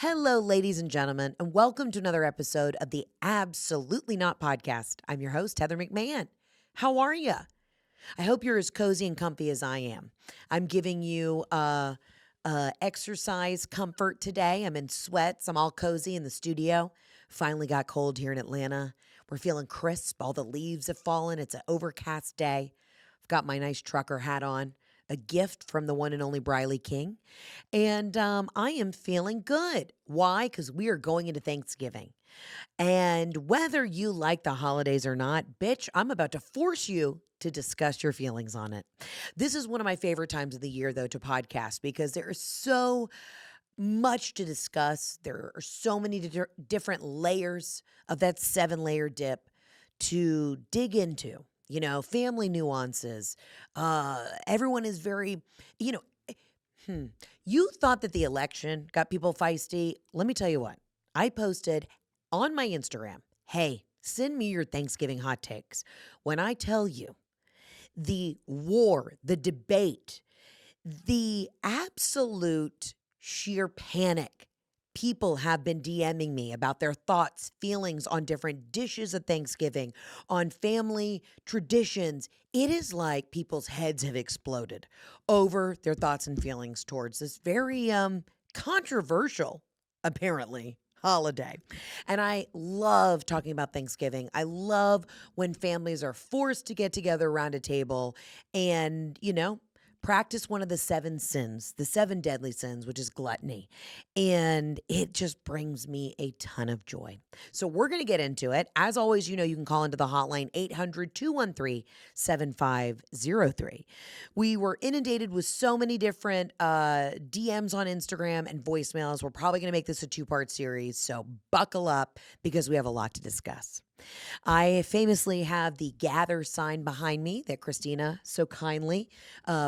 Hello, ladies and gentlemen, and welcome to another episode of the Absolutely Not podcast. I'm your host, Heather McMahon. How are you? I hope you're as cozy and comfy as I am. I'm giving you exercise comfort today. I'm in sweats. I'm all cozy in the studio. Finally got cold here in Atlanta. We're feeling crisp. All the leaves have fallen. It's an overcast day. I've got my nice trucker hat on, a gift from the one and only Briley King. And I am feeling good. Why? Because we are going into Thanksgiving. And whether you like the holidays or not, bitch, I'm about to force you to discuss your feelings on it. This is one of my favorite times of the year, though, to podcast because there is so much to discuss. There are so many different layers of that 7 layer dip to dig into. Family nuances. Everyone is very, you know, Hmm. You thought that the election got people feisty. Let me tell you what. I posted on my Instagram, hey, send me your Thanksgiving hot takes. When I tell you the war, the debate, the absolute sheer panic. People have been DMing me about their thoughts, feelings on different dishes at Thanksgiving, on family traditions. It is like people's heads have exploded over their thoughts and feelings towards this very controversial, apparently, holiday. And I love talking about Thanksgiving. I love when families are forced to get together around a table and, practice one of the 7 sins, the 7 deadly sins, which is gluttony. And it just brings me a ton of joy. So we're going to get into it. As always, you can call into the hotline 800-213-7503. We were inundated with so many different DMs on Instagram and voicemails. We're probably going to make this a 2-part series. So buckle up because we have a lot to discuss. I famously have the gather sign behind me that Christina so kindly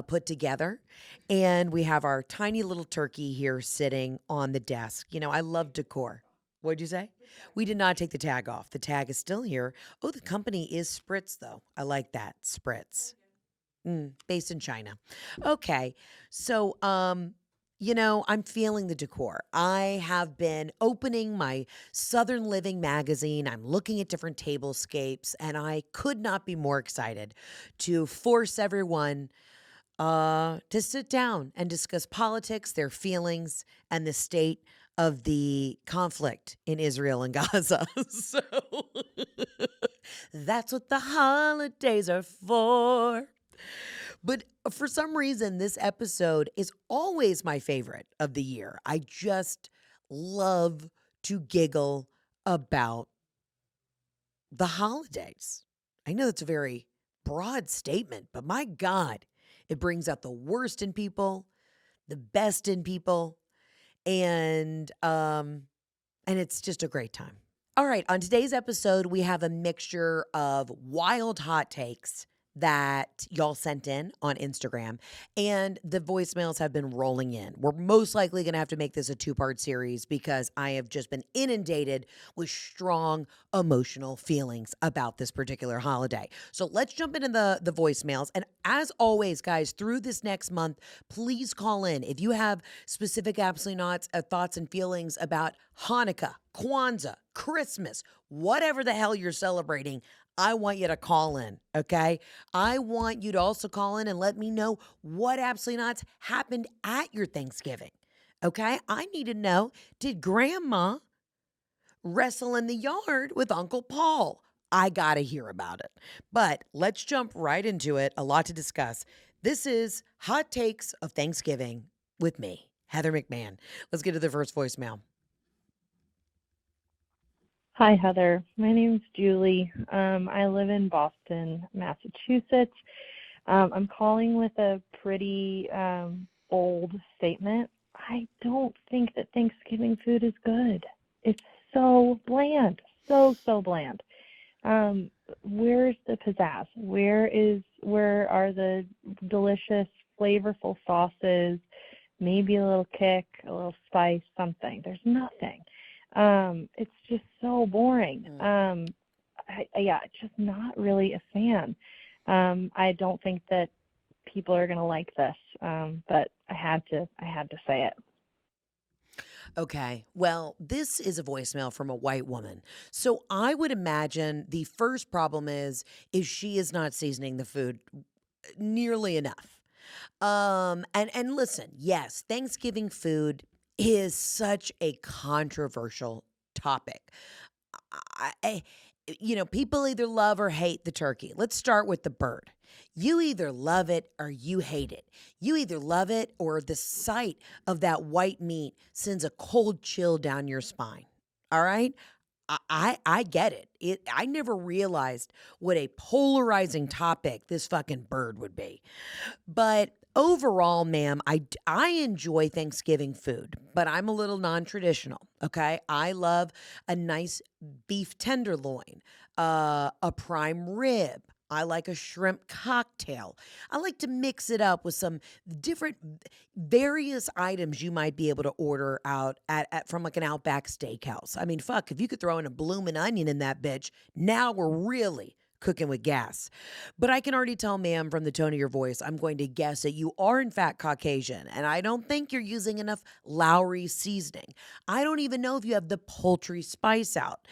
put together. And we have our tiny little turkey here sitting on the desk. I love decor. What'd you say? We did not take the tag off. The tag is still here. Oh, the company is Spritz, though. I like that. Spritz. Based in China. Okay. So, I'm feeling the decor. I have been opening my Southern Living magazine. I'm looking at different tablescapes, and I could not be more excited to force everyone to sit down and discuss politics, their feelings, and the state of the conflict in Israel and Gaza. So that's what the holidays are for. But for some reason, this episode is always my favorite of the year. I just love to giggle about the holidays. I know it's a very broad statement, but my God, it brings out the worst in people, the best in people, and it's just a great time. All right, on today's episode, we have a mixture of wild hot takes that y'all sent in on Instagram, and the voicemails have been rolling in. We're most likely going to have to make this a 2-part series because I have just been inundated with strong emotional feelings about this particular holiday. So let's jump into the voicemails. And as always, guys, through this next month, please call in if you have specific absolutely not thoughts and feelings about Hanukkah, Kwanzaa, Christmas, whatever the hell you're celebrating. I want you to call in, okay? I want you to also call in and let me know what absolutely nots happened at your Thanksgiving, okay? I need to know, did grandma wrestle in the yard with Uncle Paul? I got to hear about it. But let's jump right into it. A lot to discuss. This is Hot Takes of Thanksgiving with me, Heather McMahon. Let's get to the first voicemail. Hi, Heather. My name's Julie. I live in Boston, Massachusetts. I'm calling with a pretty bold statement. I don't think that Thanksgiving food is good. It's so bland, so bland. Where's the pizzazz? Where are the delicious, flavorful sauces? Maybe a little kick, a little spice, something. There's nothing. It's just so boring. Just not really a fan. I don't think that people are going to like this, but I had to say it. Okay. Well, this is a voicemail from a white woman. So I would imagine the first problem is she is not seasoning the food nearly enough. And listen, yes, Thanksgiving food is such a controversial topic. I, I- people either love or hate the turkey. Let's start with the bird. You either love it or you hate it. You either love it or the sight of that white meat sends a cold chill down your spine. All right? I get it. I never realized what a polarizing topic this fucking bird would be. But overall, ma'am, I enjoy Thanksgiving food, but I'm a little non-traditional, okay? I love a nice beef tenderloin, a prime rib. I like a shrimp cocktail. I like to mix it up with some different various items you might be able to order out at from like an Outback Steakhouse. I mean, fuck, if you could throw in a bloomin' onion in that bitch, now we're really cooking with gas. But I can already tell, ma'am, from the tone of your voice, I'm going to guess that you are, in fact, Caucasian. And I don't think you're using enough Lowry seasoning. I don't even know if you have the poultry spice out.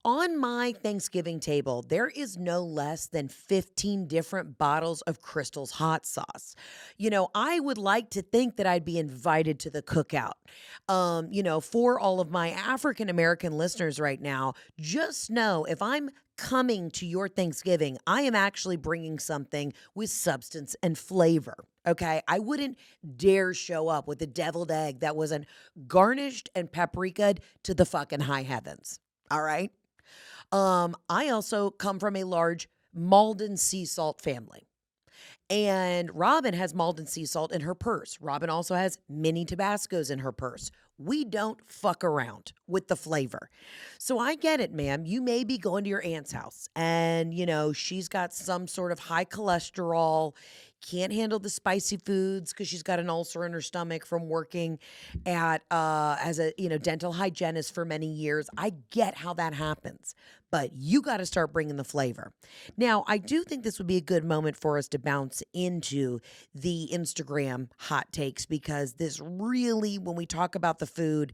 On my Thanksgiving table, there is no less than 15 different bottles of Crystal's hot sauce. I would like to think that I'd be invited to the cookout. For all of my African American listeners right now, just know if I'm coming to your Thanksgiving, I am actually bringing something with substance and flavor. Okay. I wouldn't dare show up with a deviled egg that wasn't garnished and paprikaed to the fucking high heavens. All right. I also come from a large Malden sea salt family. And Robin has Malden sea salt in her purse. Robin also has mini Tabascos in her purse. We don't fuck around with the flavor. So I get it, ma'am. You may be going to your aunt's house and, she's got some sort of high cholesterol, can't handle the spicy foods because she's got an ulcer in her stomach from working at as a, dental hygienist for many years. I get how that happens, but you got to start bringing the flavor. Now, I do think this would be a good moment for us to bounce into the Instagram hot takes because this really, when we talk about the food,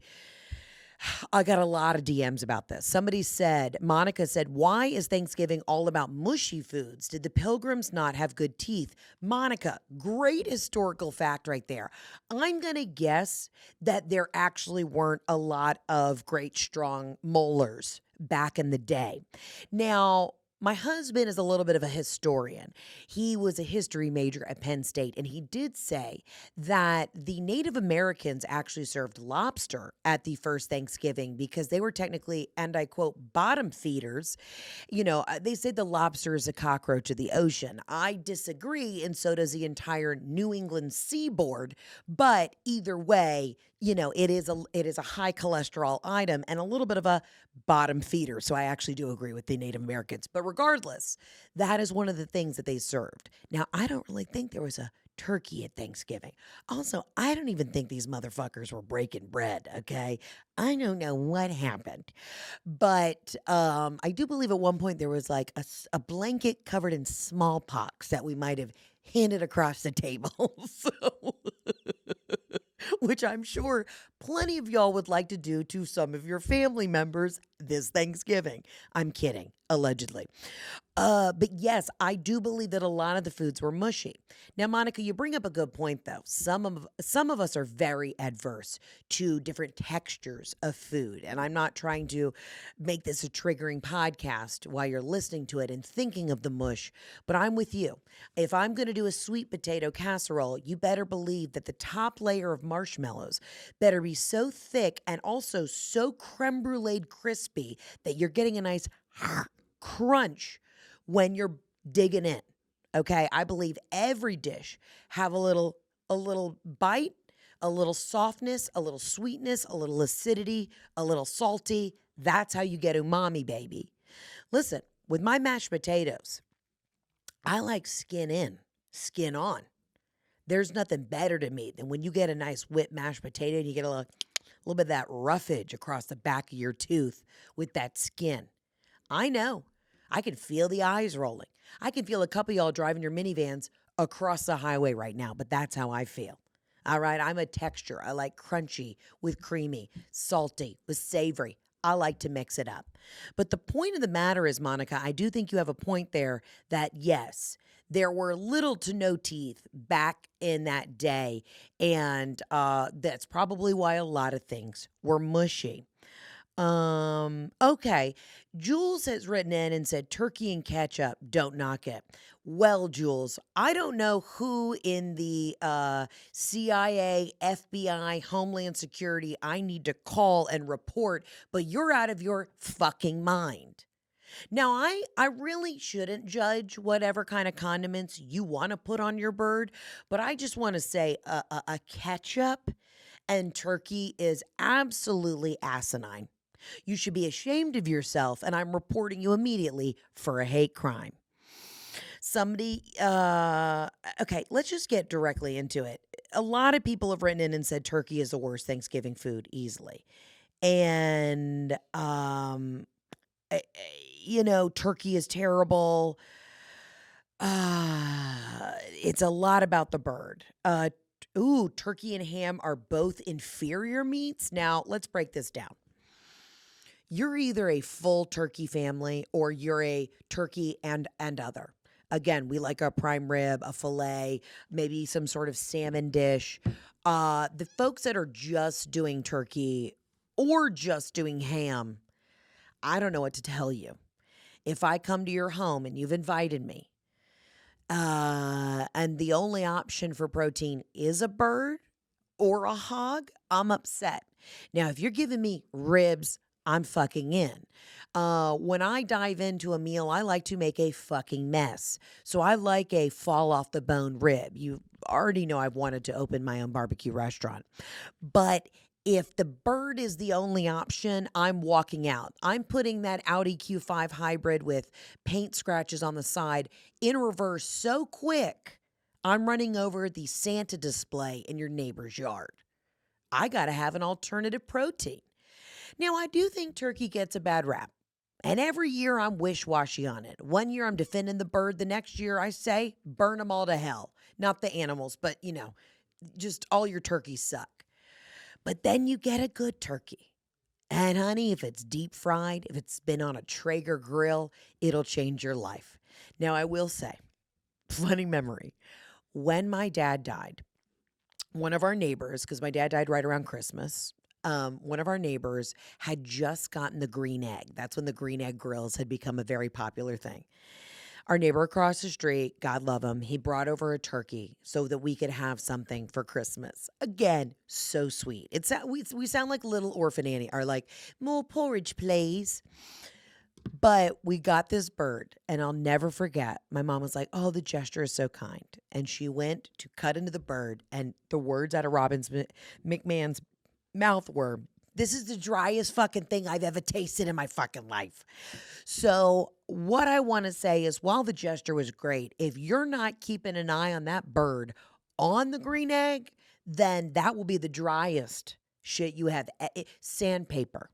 I got a lot of DMs about this. Monica said, why is Thanksgiving all about mushy foods? Did the pilgrims not have good teeth? Monica, great historical fact right there. I'm going to guess that there actually weren't a lot of great strong molars back in the day. Now, my husband is a little bit of a historian. He was a history major at Penn State, and he did say that the Native Americans actually served lobster at the first Thanksgiving because they were technically, and I quote, bottom feeders. They say the lobster is a cockroach of the ocean. I disagree, and so does the entire New England seaboard. But either way, it is a high cholesterol item and a little bit of a bottom feeder. So I actually do agree with the Native Americans. But regardless, that is one of the things that they served. Now, I don't really think there was a turkey at Thanksgiving. Also, I don't even think these motherfuckers were breaking bread, okay? I don't know what happened. But I do believe at one point there was like a blanket covered in smallpox that we might have handed across the table. So which I'm sure plenty of y'all would like to do to some of your family members this Thanksgiving. I'm kidding, allegedly. But yes, I do believe that a lot of the foods were mushy. Now, Monica, you bring up a good point, though. Some of us are very adverse to different textures of food, and I'm not trying to make this a triggering podcast while you're listening to it and thinking of the mush. But I'm with you. If I'm going to do a sweet potato casserole, you better believe that the top layer of marshmallows better be so thick and also so creme brulee crispy that you're getting a nice crunch when you're digging in. Okay? I believe every dish have a little bite, a little softness, a little sweetness, a little acidity, a little salty. That's how you get umami, baby. Listen, with my mashed potatoes, I like skin in, skin on. There's nothing better to me than when you get a nice whipped mashed potato and you get a little bit of that roughage across the back of your tooth with that skin. I know. I can feel the eyes rolling. I can feel a couple of y'all driving your minivans across the highway right now, but that's how I feel. All right. I'm a texture. I like crunchy with creamy, salty with savory. I like to mix it up. But the point of the matter is, Monica, I do think you have a point there that yes, there were little to no teeth back in that day. And that's probably why a lot of things were mushy. Okay. Jules has written in and said turkey and ketchup, don't knock it. Well, Jules, I don't know who in the CIA, FBI, Homeland Security I need to call and report, but you're out of your fucking mind. Now, I really shouldn't judge whatever kind of condiments you want to put on your bird, but I just want to say a ketchup and turkey is absolutely asinine. You should be ashamed of yourself, and I'm reporting you immediately for a hate crime. Somebody, okay, let's just get directly into it. A lot of people have written in and said turkey is the worst Thanksgiving food easily. And, eh, eh, turkey is terrible. It's a lot about the bird. Turkey and ham are both inferior meats. Now, let's break this down. You're either a full turkey family or you're a turkey and other. Again, we like a prime rib, a fillet, maybe some sort of salmon dish. The folks that are just doing turkey or just doing ham, I don't know what to tell you. If I come to your home and you've invited me, and the only option for protein is a bird or a hog, I'm upset. Now, if you're giving me ribs, I'm fucking in. When I dive into a meal, I like to make a fucking mess. So I like a fall off the bone rib. You already know I've wanted to open my own barbecue restaurant. But if the bird is the only option, I'm walking out. I'm putting that Audi Q5 hybrid with paint scratches on the side in reverse so quick, I'm running over the Santa display in your neighbor's yard. I got to have an alternative protein. Now, I do think turkey gets a bad rap. And every year I'm wish-washy on it. One year I'm defending the bird. The next year I say, burn them all to hell. Not the animals, but, just all your turkeys suck. But then you get a good turkey. And honey, if it's deep fried, if it's been on a Traeger grill, it'll change your life. Now, I will say, funny memory, when my dad died, one of our neighbors, because my dad died right around Christmas, one of our neighbors had just gotten the green egg. That's when the green egg grills had become a very popular thing. Our neighbor across the street, God love him, he brought over a turkey so that we could have something for Christmas. Again, so sweet. We sound like little orphan Annie, or like, more porridge, please. But we got this bird, and I'll never forget. My mom was like, oh, the gesture is so kind. And she went to cut into the bird, and the words out of McMahon's mouth were, this is the driest fucking thing I've ever tasted in my fucking life. So what I want to say is, while the gesture was great, if you're not keeping an eye on that bird on the green egg, then that will be the driest shit you have. Sandpaper.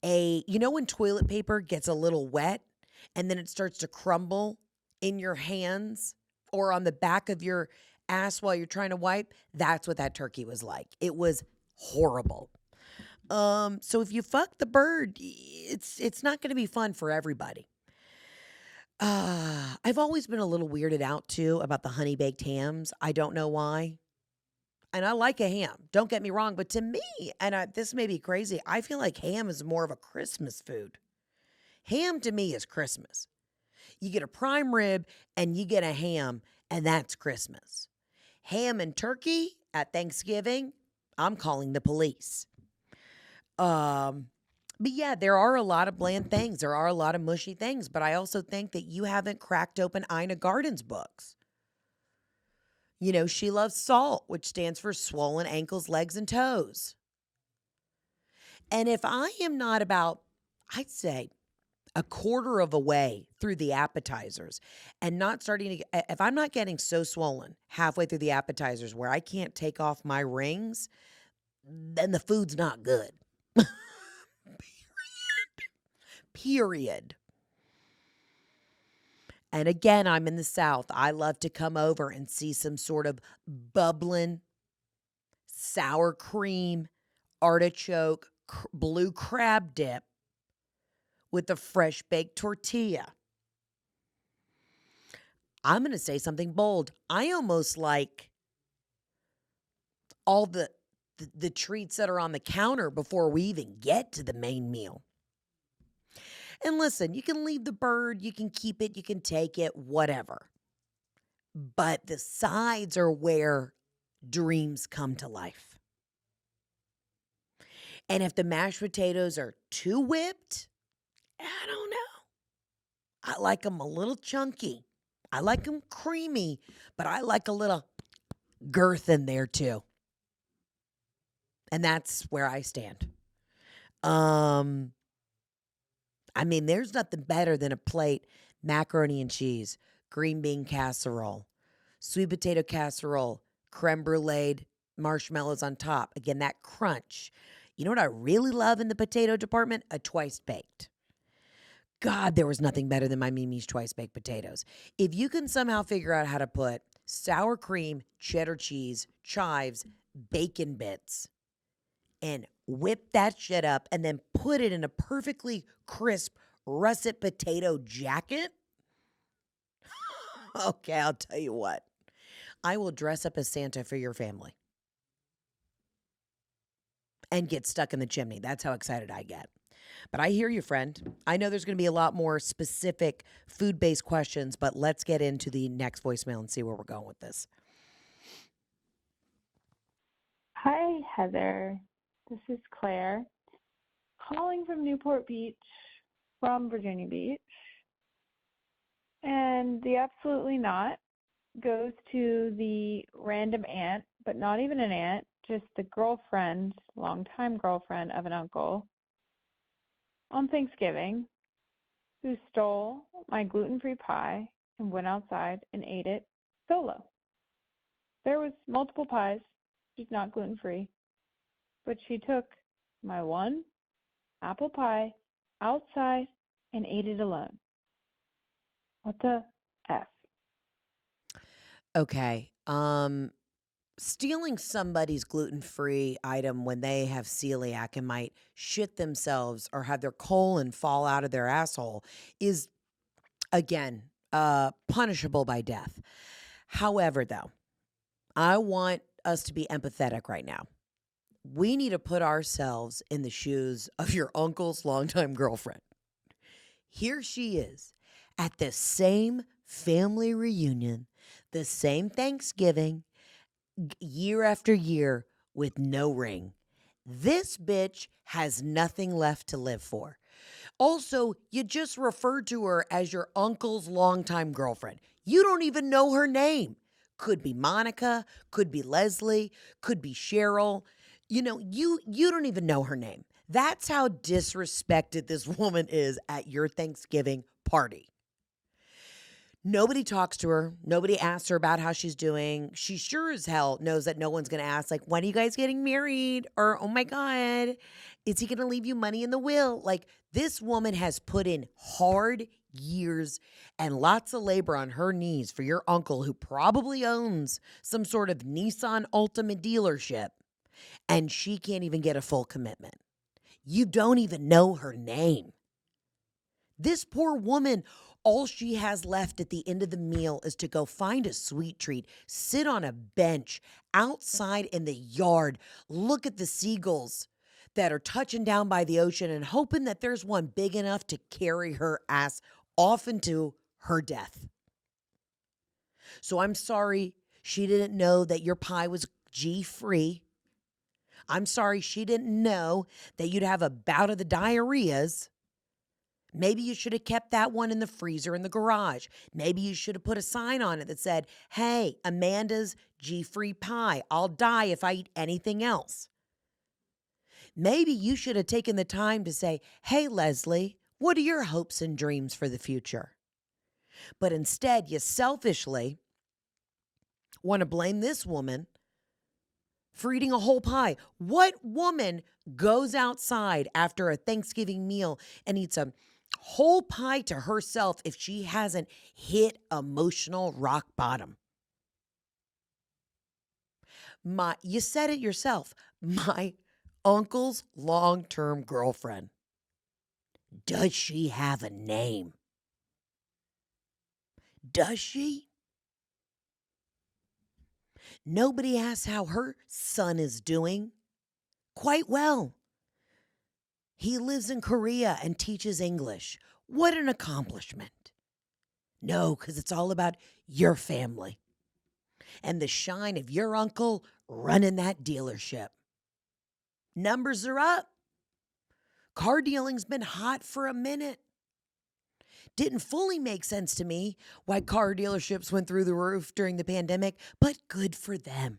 When toilet paper gets a little wet and then it starts to crumble in your hands or on the back of your ass while you're trying to wipe, that's what that turkey was like. It was horrible. So if you fuck the bird, it's not going to be fun for everybody. I've always been a little weirded out too about the honey baked hams. I don't know why. And I like a ham. Don't get me wrong, but to me, and this may be crazy, I feel like ham is more of a Christmas food. Ham to me is Christmas. You get a prime rib and you get a ham, and that's Christmas. Ham and turkey at Thanksgiving, I'm calling the police. But yeah, there are a lot of bland things. There are a lot of mushy things, but I also think that you haven't cracked open Ina Garten's books. She loves SALT, which stands for swollen ankles, legs, and toes. And if I am not about, I'd say, a quarter of a way through the appetizers and not starting to, if I'm not getting so swollen halfway through the appetizers where I can't take off my rings, then the food's not good. Period. And again, I'm in the South. I love to come over and see some sort of bubbling sour cream, artichoke, blue crab dip with a fresh baked tortilla. I'm going to say something bold. I almost like all the treats that are on the counter before we even get to the main meal. And listen, you can leave the bird, you can keep it, you can take it, whatever. But the sides are where dreams come to life. And if the mashed potatoes are too whipped, I don't know. I like them a little chunky. I like them creamy, but I like a little girth in there too. And that's where I stand. I mean, there's nothing better than a plate macaroni and cheese, green bean casserole, sweet potato casserole, creme brulee, marshmallows on top. Again, that crunch. You know what I really love in the potato department? A twice baked. God, there was nothing better than my Mimi's twice baked potatoes. If you can somehow figure out how to put sour cream, cheddar cheese, chives, bacon bits, and whip that shit up and then put it in a perfectly crisp russet potato jacket. Okay, I'll tell you what. I will dress up as Santa for your family and get stuck in the chimney. That's how excited I get. But I hear you, friend. I know there's going to be a lot more specific food-based questions, but let's get into the next voicemail and see where we're going with this. Hi, Heather. This is Claire, calling from Newport Beach, from Virginia Beach. And the absolutely not goes to the random aunt, but not even an aunt, just the girlfriend, longtime girlfriend of an uncle on Thanksgiving, who stole my gluten-free pie and went outside and ate it solo. There was multiple pies. She's not gluten-free. But she took my one apple pie outside and ate it alone. What the F? Okay. Stealing somebody's gluten-free item when they have celiac and might shit themselves or have their colon fall out of their asshole is, again, punishable by death. However, though, I want us to be empathetic right now. We need to put ourselves in the shoes of your uncle's longtime girlfriend. Here she is at the same family reunion, the same Thanksgiving, year after year with no ring. This bitch has nothing left to live for. Also, you just referred to her as your uncle's longtime girlfriend. You don't even know her name. Could be Monica, could be Leslie, could be Cheryl. You know, you don't even know her name. That's how disrespected this woman is at your Thanksgiving party. Nobody talks to her. Nobody asks her about how she's doing. She sure as hell knows that no one's going to ask, like, when are you guys getting married? Or, oh my God, is he going to leave you money in the will? Like, this woman has put in hard years and lots of labor on her knees for your uncle, who probably owns some sort of Nissan Altima dealership, and she can't even get a full commitment. You don't even know her name. This poor woman, all she has left at the end of the meal is to go find a sweet treat, sit on a bench outside in the yard, look at the seagulls that are touching down by the ocean and hoping that there's one big enough to carry her ass off into her death. So I'm sorry she didn't know that your pie was G-free. I'm sorry she didn't know that you'd have a bout of the diarrheas. Maybe you should have kept that one in the freezer in the garage. Maybe you should have put a sign on it that said, hey, Amanda's G-free pie. I'll die if I eat anything else. Maybe you should have taken the time to say, hey, Leslie, what are your hopes and dreams for the future? But instead, you selfishly want to blame this woman for eating a whole pie. What woman goes outside after a Thanksgiving meal and eats a whole pie to herself if she hasn't hit emotional rock bottom? You said it yourself. My uncle's long-term girlfriend. Does she have a name? Does she? Nobody asks how her son is doing. Quite well. He lives in Korea and teaches English. What an accomplishment. No, because it's all about your family and the shine of your uncle running that dealership. Numbers are up. Car dealing's been hot for a minute. Didn't fully make sense to me why car dealerships went through the roof during the pandemic, but good for them.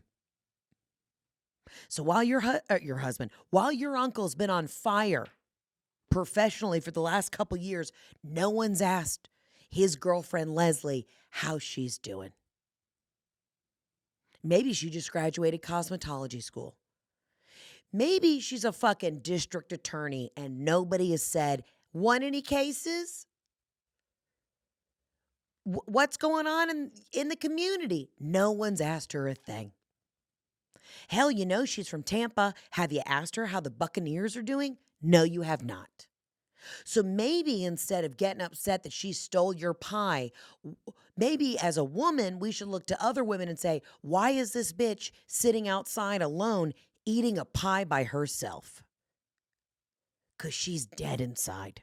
So while your uncle's been on fire professionally for the last couple years, no one's asked his girlfriend Leslie how she's doing. Maybe she just graduated cosmetology school. Maybe she's a fucking district attorney and nobody has said, won any cases? What's going on in the community? No one's asked her a thing. Hell, you know she's from Tampa. Have you asked her how the Buccaneers are doing? No, you have not. So maybe instead of getting upset that she stole your pie, maybe as a woman, we should look to other women and say, why is this bitch sitting outside alone eating a pie by herself? Because she's dead inside.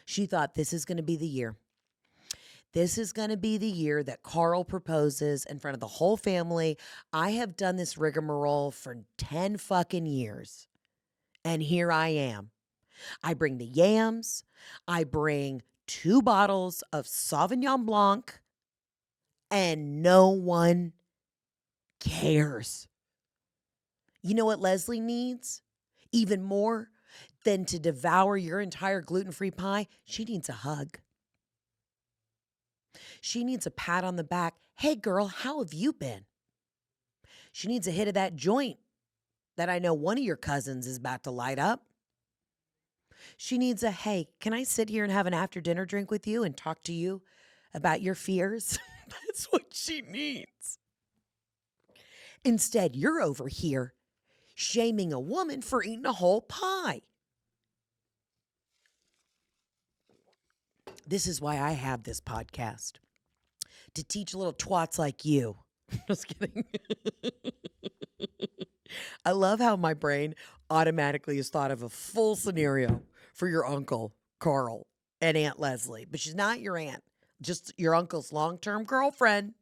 She thought this is going to be the year. This is going to be the year that Carl proposes in front of the whole family. I have done this rigmarole for 10 fucking years. And here I am. I bring the yams. I bring 2 bottles of Sauvignon Blanc. And no one cares. You know what Leslie needs? Even more than to devour your entire gluten-free pie, she needs a hug. She needs a pat on the back. Hey, girl, how have you been? She needs a hit of that joint that I know one of your cousins is about to light up. She needs a, hey, can I sit here and have an after-dinner drink with you and talk to you about your fears? That's what she needs. Instead, you're over here shaming a woman for eating a whole pie. This is why I have this podcast. To teach little twats like you. Just kidding. I love how my brain automatically has thought of a full scenario for your uncle, Carl, and Aunt Leslie. But she's not your aunt, just your uncle's long-term girlfriend.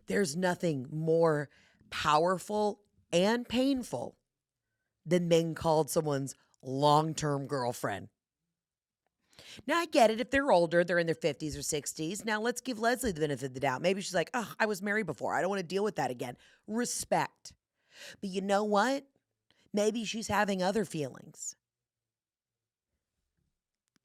There's nothing more powerful and painful than being called someone's long-term girlfriend. Now, I get it. If they're older, they're in their 50s or 60s. Now, let's give Leslie the benefit of the doubt. Maybe she's like, oh, I was married before. I don't want to deal with that again. Respect. But you know what? Maybe she's having other feelings.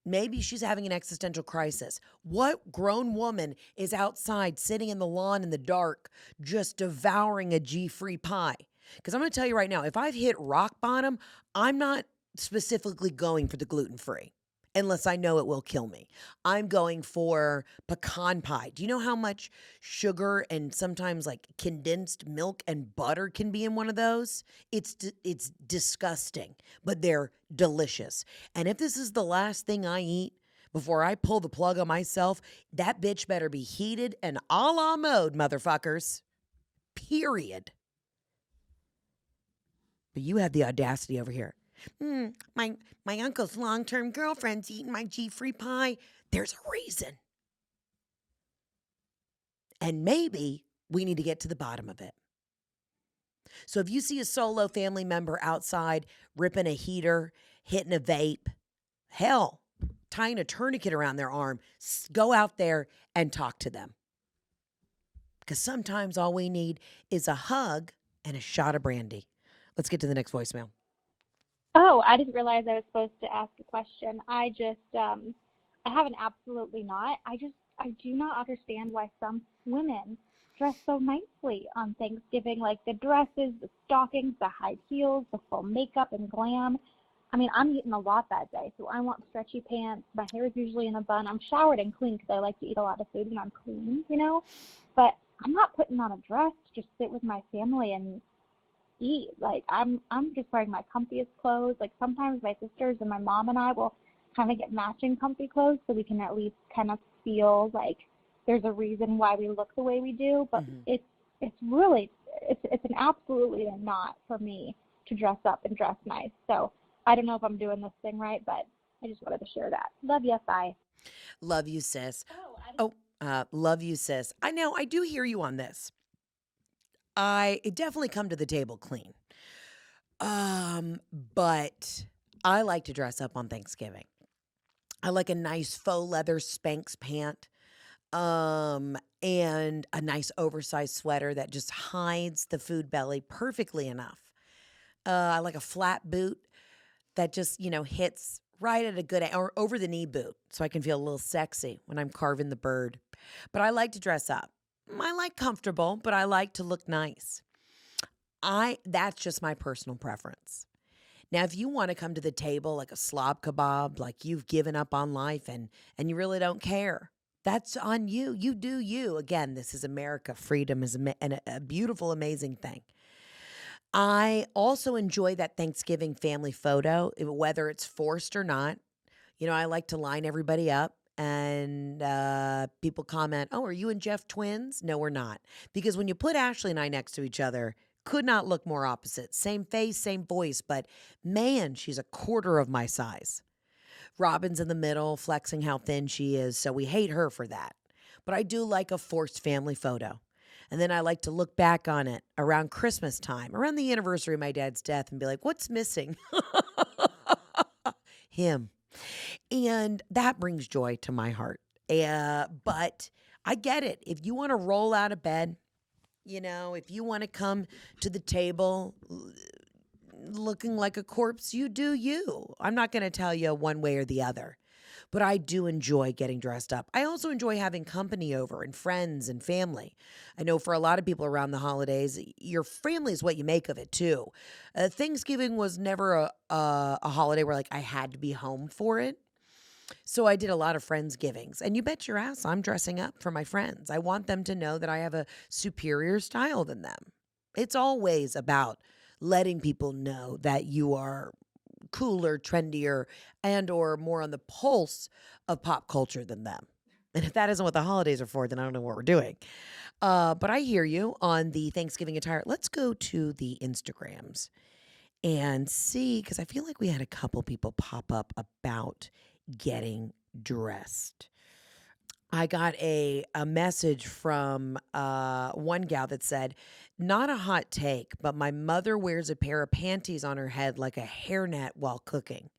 Maybe she's having an existential crisis. What grown woman is outside sitting in the lawn in the dark just devouring a G-free pie? Because I'm going to tell you right now, if I've hit rock bottom, I'm not specifically going for the gluten-free. Unless I know it will kill me. I'm going for pecan pie. Do you know how much sugar and sometimes like condensed milk and butter can be in one of those? It's disgusting, but they're delicious. And if this is the last thing I eat before I pull the plug on myself, that bitch better be heated and a la mode, motherfuckers. Period. But you have the audacity over here. My uncle's long-term girlfriend's eating my G-free pie. There's a reason. And maybe we need to get to the bottom of it. So if you see a solo family member outside ripping a heater, hitting a vape, hell, tying a tourniquet around their arm, go out there and talk to them. Because sometimes all we need is a hug and a shot of brandy. Let's get to the next voicemail. Oh, I didn't realize I was supposed to ask a question. I have an absolutely not. I do not understand why some women dress so nicely on Thanksgiving, like the dresses, the stockings, the high heels, the full makeup and glam. I mean, I'm eating a lot that day, so I want stretchy pants. My hair is usually in a bun. I'm showered and clean because I like to eat a lot of food and I'm clean, you know. But I'm not putting on a dress to just sit with my family and eat. Like I'm just wearing my comfiest clothes. Like sometimes my sisters and my mom and I will kind of get matching comfy clothes so we can at least kind of feel like there's a reason why we look the way we do. But Mhm. it's really it's an absolutely a not for me to dress up and dress nice. So I don't know if I'm doing this thing right, but I just wanted to share that. Love you. Bye. Love you, sis. Oh, Oh, love you, sis. I know, I do hear you on this. I definitely come to the table clean. But I like to dress up on Thanksgiving. I like a nice faux leather Spanx pant, and a nice oversized sweater that just hides the food belly perfectly enough. I like a flat boot that just, hits right at a good or over the knee boot so I can feel a little sexy when I'm carving the bird. But I like to dress up. I like comfortable, but I like to look nice. That's just my personal preference. Now, if you want to come to the table like a slob kebab, like you've given up on life and you really don't care, that's on you. You do you. Again, this is America. Freedom is a beautiful, amazing thing. I also enjoy that Thanksgiving family photo, whether it's forced or not. I like to line everybody up and people comment, "Oh, are you and Jeff twins?" No, we're not. Because when you put Ashley and I next to each other, could not look more opposite. Same face, same voice, but man, she's a quarter of my size. Robin's in the middle, flexing how thin she is, so we hate her for that. But I do like a forced family photo. And then I like to look back on it around Christmas time, around the anniversary of my dad's death, and be like, what's missing? Him. And that brings joy to my heart. But I get it. If you want to roll out of bed, if you want to come to the table looking like a corpse, you do you. I'm not going to tell you one way or the other. But I do enjoy getting dressed up. I also enjoy having company over and friends and family. I know for a lot of people around the holidays, your family is what you make of it too. Thanksgiving was never a holiday where like I had to be home for it. So I did a lot of Friendsgivings. And you bet your ass I'm dressing up for my friends. I want them to know that I have a superior style than them. It's always about letting people know that you are cooler, trendier, and or more on the pulse of pop culture than them. And if that isn't what the holidays are for, then I don't know what we're doing. But I hear you on the Thanksgiving attire. Let's go to the Instagrams and see, because I feel like we had a couple people pop up about getting dressed. I got a message from one gal that said, not a hot take, but my mother wears a pair of panties on her head like a hairnet while cooking.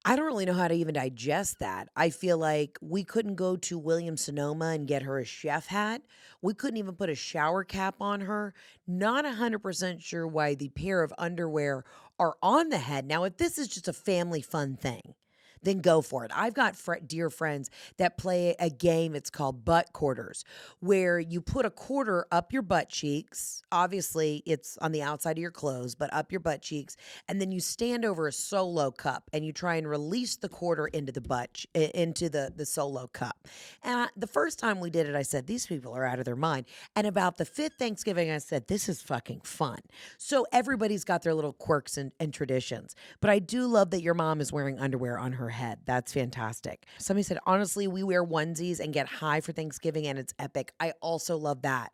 I don't really know how to even digest that. I feel like we couldn't go to Williams Sonoma and get her a chef hat. We couldn't even put a shower cap on her. Not 100% sure why the pair of underwear are on the head. Now, if this is just a family fun thing, then go for it. I've got dear friends that play a game. It's called butt quarters, where you put a quarter up your butt cheeks. Obviously, it's on the outside of your clothes, but up your butt cheeks. And then you stand over a Solo cup and you try and release the quarter into the Solo cup. And the first time we did it, I said, these people are out of their mind. And about the fifth Thanksgiving, I said, this is fucking fun. So everybody's got their little quirks and traditions. But I do love that your mom is wearing underwear on her head. That's fantastic. Somebody said, honestly, we wear onesies and get high for Thanksgiving, and it's epic. I also love that.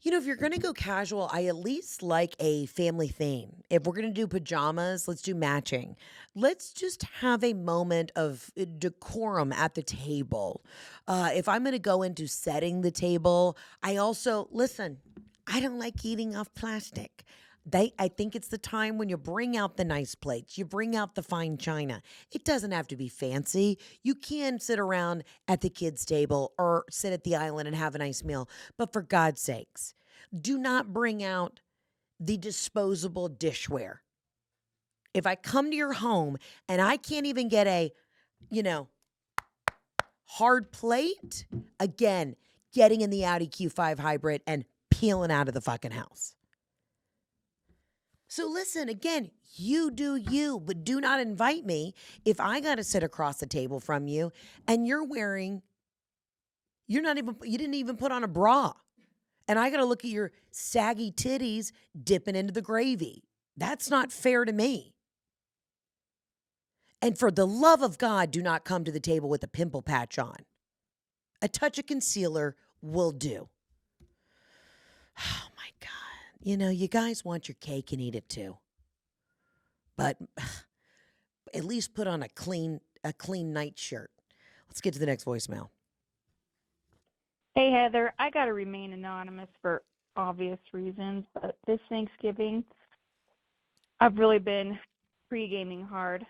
If you're going to go casual, I at least like a family theme. If we're going to do pajamas, let's do matching. Let's just have a moment of decorum at the table. If I'm going to go into setting the table, I don't like eating off plastic. I think it's the time when you bring out the nice plates, you bring out the fine china. It doesn't have to be fancy. You can sit around at the kids' table or sit at the island and have a nice meal. But for God's sakes, do not bring out the disposable dishware. If I come to your home and I can't even get a, hard plate, again, getting in the Audi Q5 hybrid and peeling out of the fucking house. So listen, again, you do you, but do not invite me if I got to sit across the table from you and you're wearing, You didn't even put on a bra. And I got to look at your saggy titties dipping into the gravy. That's not fair to me. And for the love of God, do not come to the table with a pimple patch on. A touch of concealer will do. Oh my God. You know, you guys want your cake and eat it too. But at least put on a clean nightshirt. Let's get to the next voicemail. Hey, Heather, I got to remain anonymous for obvious reasons, but this Thanksgiving, I've really been pre-gaming hard.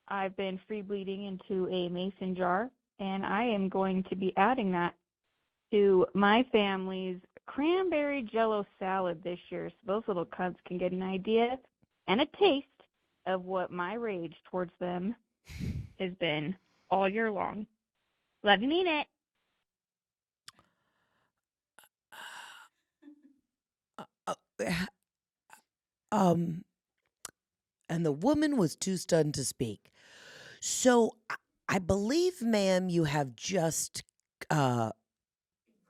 I've been free bleeding into a mason jar, and I am going to be adding that to my family's cranberry jello salad this year, so those little cunts can get an idea and a taste of what my rage towards them has been all year long. Love you, mean it. And the woman was too stunned to speak. So I believe, ma'am, you have just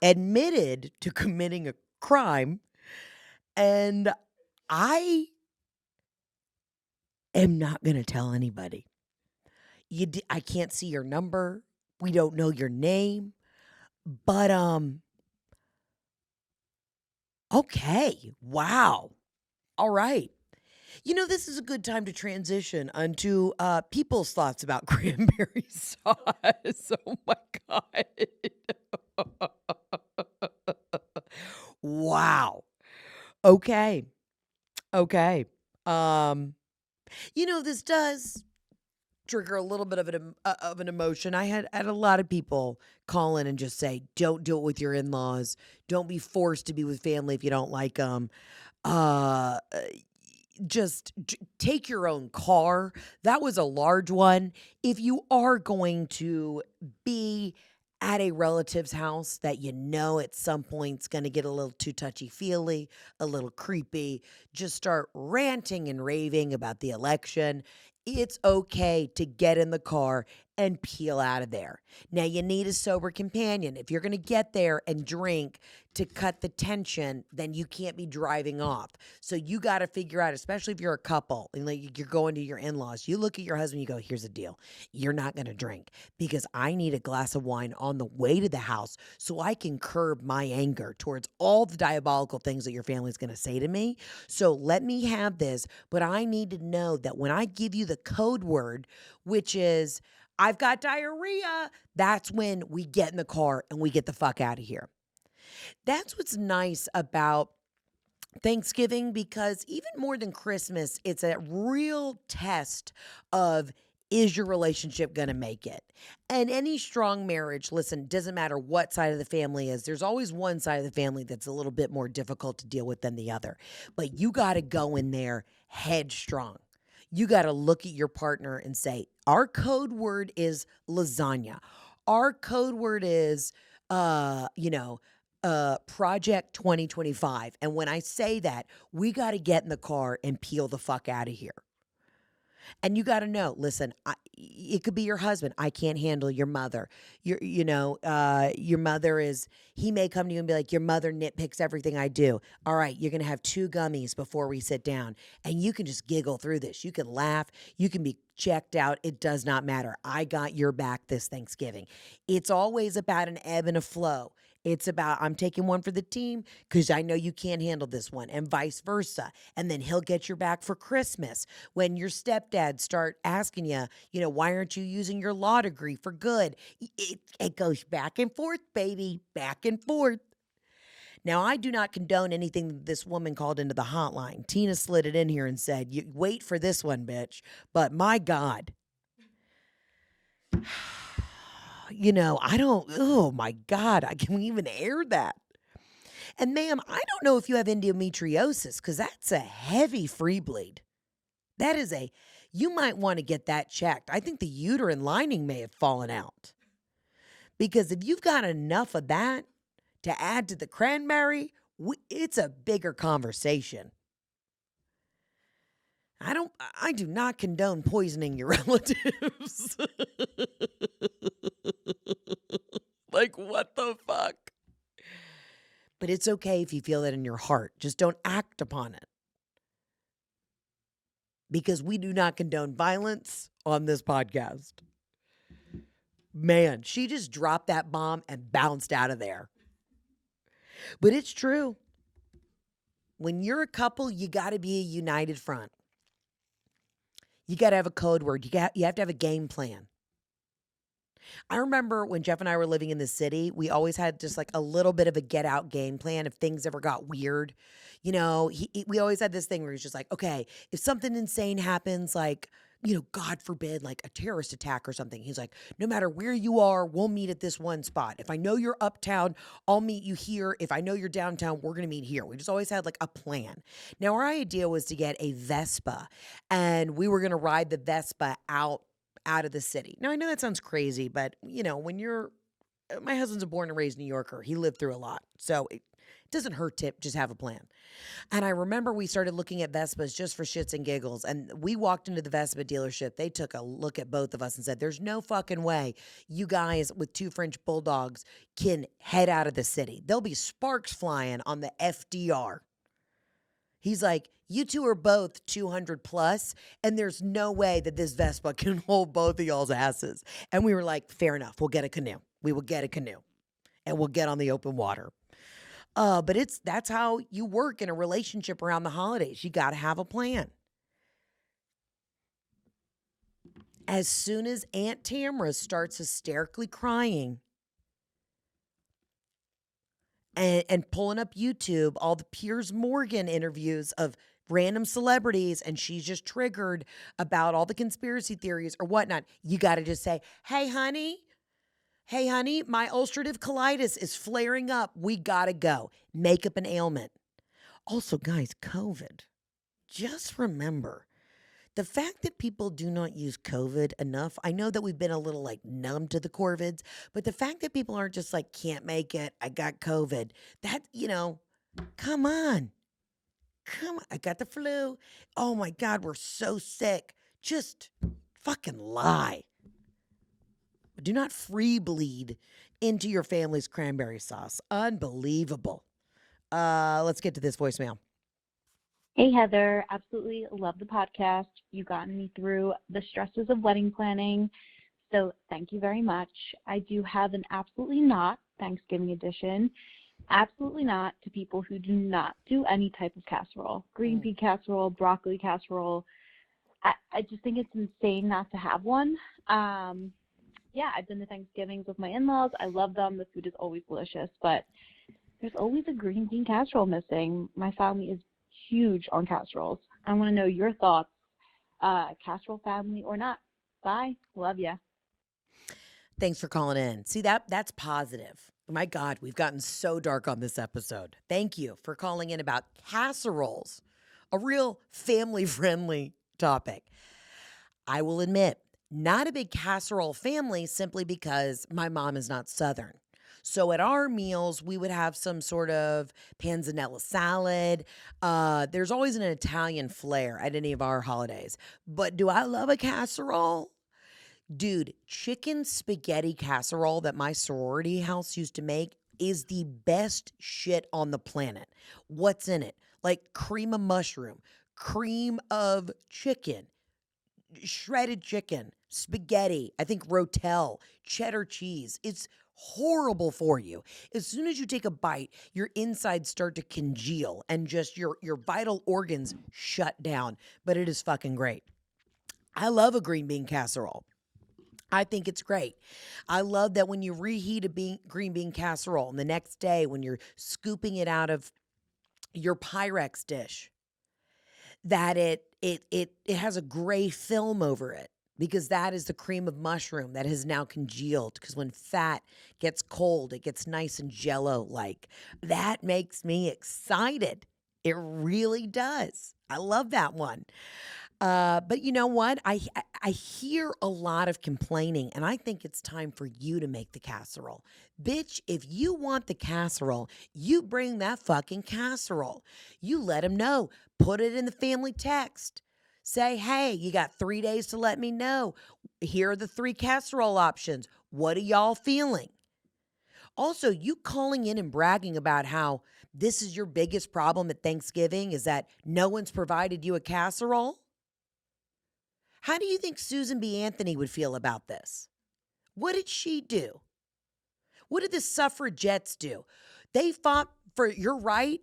admitted to committing a crime, and I am not going to tell anybody. I can't see your number. We don't know your name, but okay, wow, all right. You know, this is a good time to transition onto people's thoughts about cranberry sauce. Oh my God. Wow. Okay. Okay. You know, this does trigger a little bit of an emotion. I had a lot of people call in and just say, don't do it with your in-laws. Don't be forced to be with family if you don't like them. Just take your own car. That was a large one. If you are going to be at a relative's house that you know at some point it's going to get a little too touchy-feely, a little creepy, just start ranting and raving about the election. It's okay to get in the car and peel out of there. Now, you need a sober companion. If you're going to get there and drink to cut the tension, then you can't be driving off. So you got to figure out, especially if you're a couple and like you're going to your in-laws, you look at your husband, you go, here's the deal. You're not going to drink because I need a glass of wine on the way to the house so I can curb my anger towards all the diabolical things that your family's going to say to me. So let me have this, but I need to know that when I give you the code word, which is, I've got diarrhea, that's when we get in the car and we get the fuck out of here. That's what's nice about Thanksgiving, because even more than Christmas, it's a real test of, is your relationship going to make it? And any strong marriage, listen, doesn't matter what side of the family is. There's always one side of the family that's a little bit more difficult to deal with than the other. But you got to go in there headstrong. You got to look at your partner and say, our code word is lasagna. Our code word is, Project 2025. And when I say that, we got to get in the car and peel the fuck out of here. And you got to know, listen, it could be your husband. I can't handle your mother. Your mother is, he may come to you and be like, your mother nitpicks everything I do. All right, you're going to have 2 gummies before we sit down. And you can just giggle through this. You can laugh. You can be checked out. It does not matter. I got your back this Thanksgiving. It's always about an ebb and a flow. It's about, I'm taking one for the team because I know you can't handle this one, and vice versa. And then he'll get your back for Christmas. When your stepdad start asking you, why aren't you using your law degree for good? It goes back and forth, baby, back and forth. Now, I do not condone anything that this woman called into the hotline. Tina slid it in here and said, you wait for this one, bitch. But my God. Oh my God, can we even air that? And ma'am, I don't know if you have endometriosis because that's a heavy free bleed. That is you might want to get that checked. I think the uterine lining may have fallen out. Because if you've got enough of that to add to the cranberry, it's a bigger conversation. I do not condone poisoning your relatives. Like, what the fuck? But it's okay if you feel that in your heart. Just don't act upon it. Because we do not condone violence on this podcast. Man, she just dropped that bomb and bounced out of there. But it's true. When you're a couple, you got to be a united front. You got to have a code word. You have to have a game plan. I remember when Jeff and I were living in the city, we always had just like a little bit of a get out game plan if things ever got weird. You know, we always had this thing where he's just like, okay, if something insane happens, like, you know, God forbid, like a terrorist attack or something, he's like, no matter where you are, we'll meet at this one spot. If I know you're uptown, I'll meet you here. If I know you're downtown, we're going to meet here. We just always had like a plan. Now, our idea was to get a Vespa, and we were going to ride the Vespa out of the city. Now, I know that sounds crazy, but, you know, when my husband's a born and raised New Yorker. He lived through a lot. So it doesn't hurt to just have a plan. And I remember we started looking at Vespas just for shits and giggles. And we walked into the Vespa dealership. They took a look at both of us and said, there's no fucking way you guys with 2 French bulldogs can head out of the city. There'll be sparks flying on the FDR. He's like, you two are both 200 plus, and there's no way that this Vespa can hold both of y'all's asses. And we were like, fair enough. We'll get a canoe. We will get a canoe, and we'll get on the open water. But that's how you work in a relationship around the holidays. You got to have a plan. As soon as Aunt Tamara starts hysterically crying and pulling up YouTube, all the Piers Morgan interviews of random celebrities, and she's just triggered about all the conspiracy theories or whatnot, you got to just say, hey, honey, my ulcerative colitis is flaring up. We got to go. Make up an ailment. Also, guys, COVID. Just remember, the fact that people do not use COVID enough, I know that we've been a little like numb to the Corvids, but the fact that people aren't just like, can't make it, I got COVID, that, you know, come on, I got the flu. Oh my God, we're so sick. Just fucking lie. Do not free bleed into your family's cranberry sauce. Unbelievable. Let's get to this voicemail. Hey, Heather. Absolutely love the podcast. You've gotten me through the stresses of wedding planning. So thank you very much. I do have an absolutely not Thanksgiving edition. Absolutely not to people who do not do any type of casserole. Green pea casserole, broccoli casserole. I just think it's insane not to have one. Yeah, I've been to Thanksgivings with my in-laws. I love them. The food is always delicious, but there's always a green bean casserole missing. My family is huge on casseroles. I want to know your thoughts, casserole family or not. Bye. Love ya. Thanks for calling in. See, that's positive. My God, we've gotten so dark on this episode. Thank you for calling in about casseroles, a real family-friendly topic. I will admit, not a big casserole family simply because my mom is not Southern. So at our meals, we would have some sort of panzanella salad. There's always an Italian flair at any of our holidays. But do I love a casserole? Dude, chicken spaghetti casserole that my sorority house used to make is the best shit on the planet. What's in it? Like cream of mushroom, cream of chicken, shredded chicken, spaghetti, I think rotel, cheddar cheese. It's horrible for you. As soon as you take a bite, your insides start to congeal and just your vital organs shut down. But it is fucking great. I love a green bean casserole. I think it's great. I love that when you reheat a green bean casserole and the next day when you're scooping it out of your Pyrex dish, that it has a gray film over it because that is the cream of mushroom that has now congealed, because when fat gets cold, it gets nice and jello-like. That makes me excited. It really does. I love that one. But you know what? I hear a lot of complaining, and I think it's time for you to make the casserole. Bitch, if you want the casserole, you bring that fucking casserole. You let them know. Put it in the family text. Say, hey, you got 3 days to let me know. Here are the 3 casserole options. What are y'all feeling? Also, you calling in and bragging about how this is your biggest problem at Thanksgiving is that no one's provided you a casserole? How do you think Susan B. Anthony would feel about this? What did she do? What did the suffragettes do? They fought for your right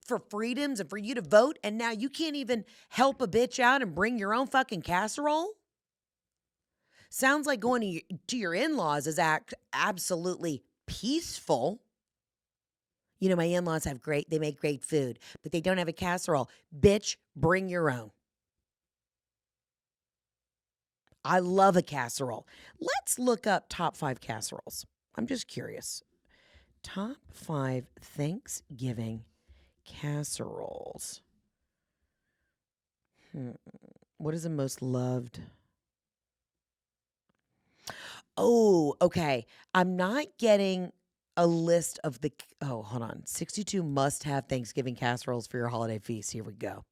for freedoms and for you to vote, and now you can't even help a bitch out and bring your own fucking casserole? Sounds like going to your in-laws is absolutely peaceful. You know, my in-laws they make great food, but they don't have a casserole. Bitch, bring your own. I love a casserole. Let's look up top 5 casseroles. I'm just curious. Top 5 Thanksgiving casseroles. What is the most loved? Oh, okay. I'm not getting a list of hold on. 62 must-have Thanksgiving casseroles for your holiday feast. Here we go.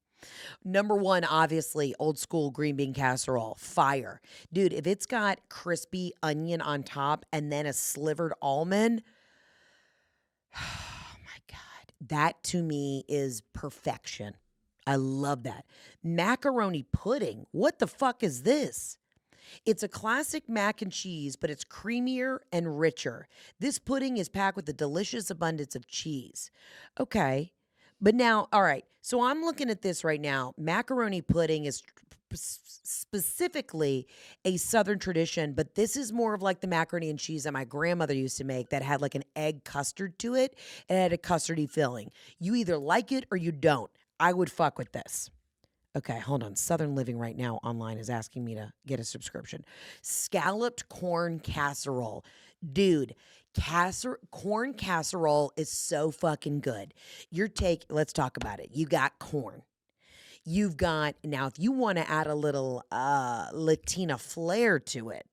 Number 1, obviously, old school green bean casserole. Fire. Dude, if it's got crispy onion on top and then a slivered almond, oh my God. That to me is perfection. I love that. Macaroni pudding. What the fuck is this? It's a classic mac and cheese, but it's creamier and richer. This pudding is packed with a delicious abundance of cheese. Okay. But now, all right, so I'm looking at this right now. Macaroni pudding is specifically a Southern tradition, but this is more of like the macaroni and cheese that my grandmother used to make that had like an egg custard to it and had a custardy filling. You either like it or you don't. I would fuck with this. Okay, hold on. Southern Living right now online is asking me to get a subscription. Scalloped corn casserole. Dude, corn casserole is so fucking good. Let's talk about it. You got corn. You've got, now if you want to add a little Latina flair to it,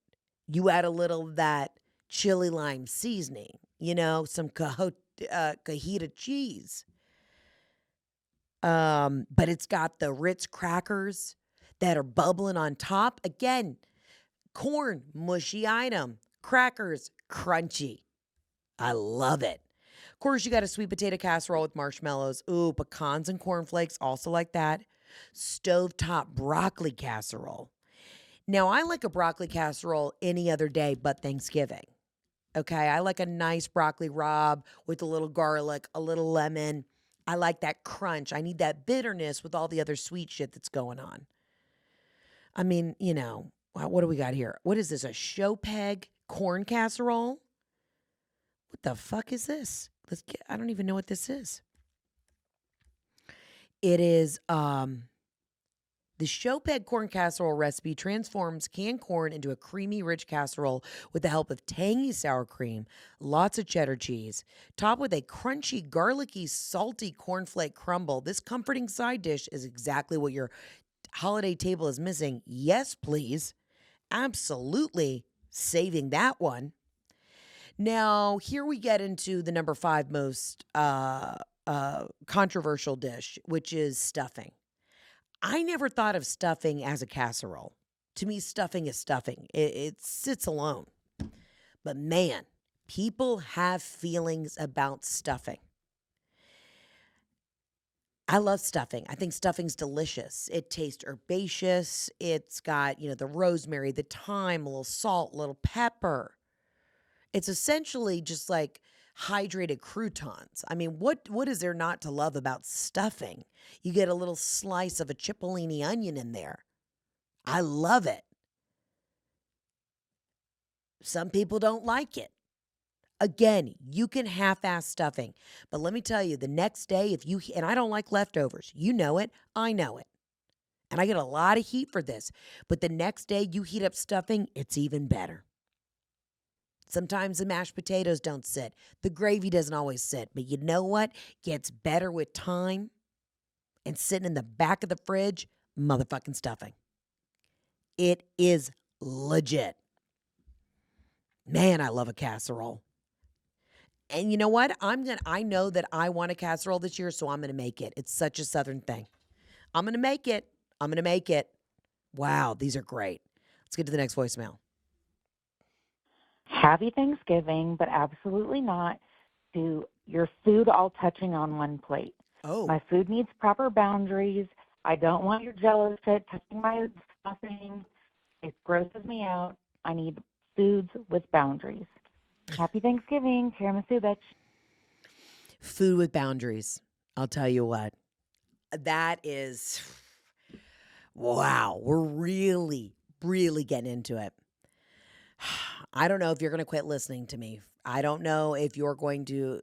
you add a little of that chili lime seasoning, some cajita cheese. But it's got the Ritz crackers that are bubbling on top. Again, corn, mushy item. Crackers, crunchy. I love it. Of course, you got a sweet potato casserole with marshmallows. Ooh, pecans and cornflakes, also like that. Stovetop broccoli casserole. Now, I like a broccoli casserole any other day but Thanksgiving. Okay, I like a nice broccoli rabe with a little garlic, a little lemon. I like that crunch. I need that bitterness with all the other sweet shit that's going on. I mean, what do we got here? What is this, a Showpeg corn casserole? What the fuck is this? I don't even know what this is. It is the Showpeg corn casserole recipe transforms canned corn into a creamy, rich casserole with the help of tangy sour cream, lots of cheddar cheese, topped with a crunchy, garlicky, salty cornflake crumble. This comforting side dish is exactly what your holiday table is missing. Yes, please. Absolutely saving that one. Now, here we get into the number 5 most controversial dish, which is stuffing. I never thought of stuffing as a casserole. To me, stuffing is stuffing. It sits alone. But man, people have feelings about stuffing. I love stuffing. I think stuffing's delicious. It tastes herbaceous. It's got, the rosemary, the thyme, a little salt, a little pepper. It's essentially just like hydrated croutons. I mean, what is there not to love about stuffing? You get a little slice of a cipollini onion in there. I love it. Some people don't like it. Again, you can half-ass stuffing. But let me tell you, the next day, and I don't like leftovers. You know it. I know it. And I get a lot of heat for this. But the next day you heat up stuffing, it's even better. Sometimes the mashed potatoes don't sit. The gravy doesn't always sit. But you know what? Gets better with time and sitting in the back of the fridge, motherfucking stuffing. It is legit. Man, I love a casserole. And you know what? I know that I want a casserole this year, so I'm going to make it. It's such a Southern thing. I'm going to make it. Wow, these are great. Let's get to the next voicemail. Happy Thanksgiving, but absolutely not to your food all touching on one plate. Oh, My food needs proper boundaries. I don't want your Jello shit touching my stuffing. It grosses me out. I need foods with boundaries. Happy Thanksgiving, tiramisu, bitch. food with boundaries. I'll tell you what. That is, wow. We're really, really getting into it. I don't know if you're going to quit listening to me. I don't know if you're going to,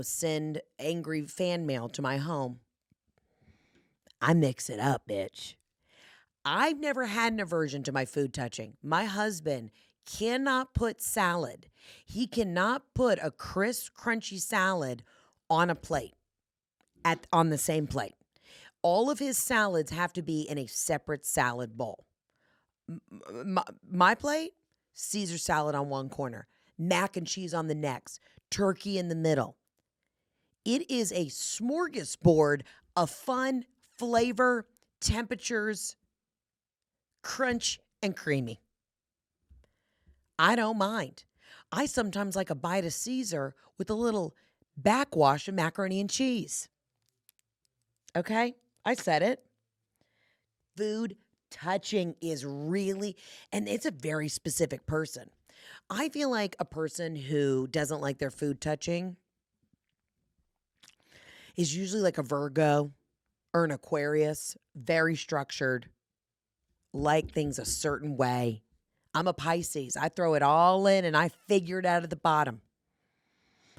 send angry fan mail to my home. I mix it up, bitch. I've never had an aversion to my food touching. My husband cannot put salad. He cannot put a crisp, crunchy salad on a plate on the same plate. All of his salads have to be in a separate salad bowl. My plate, Caesar salad on one corner, mac and cheese on the next, turkey in the middle. It is a smorgasbord of fun, flavor, temperatures, crunch, and creamy. I don't mind. I sometimes like a bite of Caesar with a little backwash of macaroni and cheese. Okay? I said it. Food touching is really, and it's a very specific person. I feel like a person who doesn't like their food touching is usually like a Virgo or an Aquarius, very structured, like things a certain way. I'm a Pisces. I throw it all in and I figure it out at the bottom.